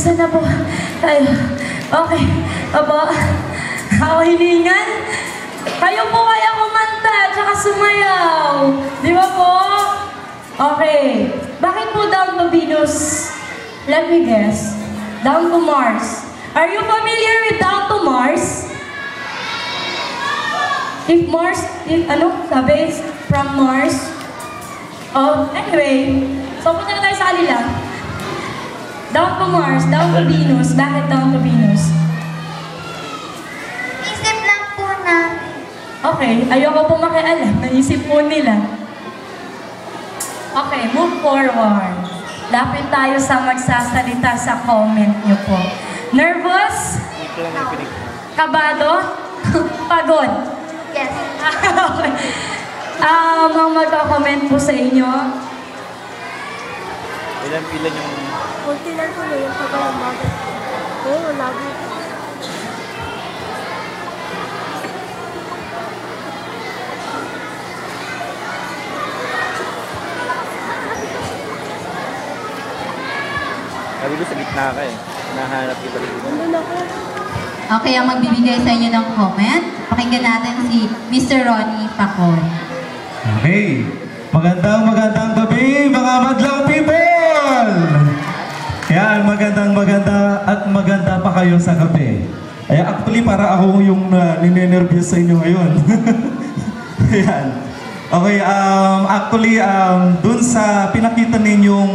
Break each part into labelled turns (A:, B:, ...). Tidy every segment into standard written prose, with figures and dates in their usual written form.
A: Gusto na po tayo. Okay. Aba, hilingan. Kayo po kaya kumanta at saka sumayaw. Di ba po? Okay. Bakit po Down to Venus? Let me guess. Down to Mars. Are you familiar with Down to Mars? If Mars, ano? Sabi, from Mars. Oh, anyway. So, punta na tayo sa kanila. Down to Mars, down to Venus. Bakit down to Venus?
B: Isip lang po namin.
A: Okay, ayoko po makialam. Naisip po nila. Okay, move forward. Lapit tayo sa magsasalita sa comment niyo po. Nervous? Kabado? Pagod?
B: Yes.
A: Okay. Ang magka-comment po sa inyo.
C: Ilan yung...
B: Kunti lang po yung pag-alamagan. Oo, lagi.
C: Sabi ko sa gitna ka eh. Nahanap kita rin.
B: Nandun ako.
D: Okay, ang magbibigay sa inyo ng comment, pakinggan natin si Mr. Ronnie Pacon.
E: Okay. Magandang gabi, mga madlang people! Yan, maganda pa kayo sa gabi. Ay, actually, para ako yung ninenervyos sa inyo ngayon. Yan. Okay, actually, dun sa pinakita ninyong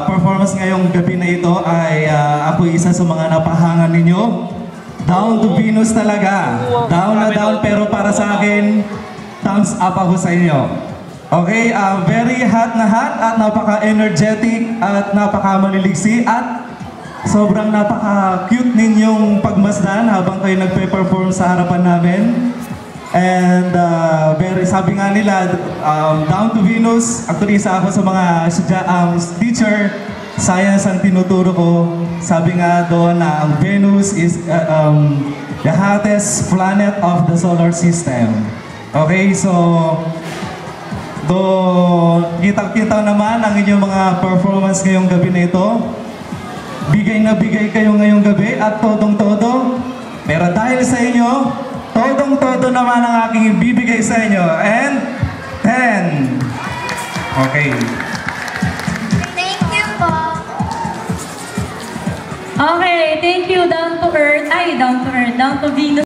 E: performance ngayong gabi na ito ay ako isa sa mga napahangan ninyo. Down to Venus talaga. Down na down, pero para sa akin, thumbs up ako sa inyo. Okay, very hot na hot at napaka-energetic at napaka-maliliksi at sobrang napaka-cute ninyong pagmasdan habang kayo nagpe-perform sa harapan namin. And sabi nga nila, Down to Venus, actually isa ako sa mga teacher, science ang tinuturo ko. Sabi nga doon na ang Venus is the hottest planet of the solar system. Okay, so kita naman ang inyong mga performance ngayong gabi na ito. Bigay na bigay kayo ngayong gabi at todong-todo. Pero dahil sa inyo, todong-todo naman ang aking ibibigay sa inyo. And 10. Okay.
B: Thank you po.
A: Okay, thank you. Down to Earth. Down to Venus.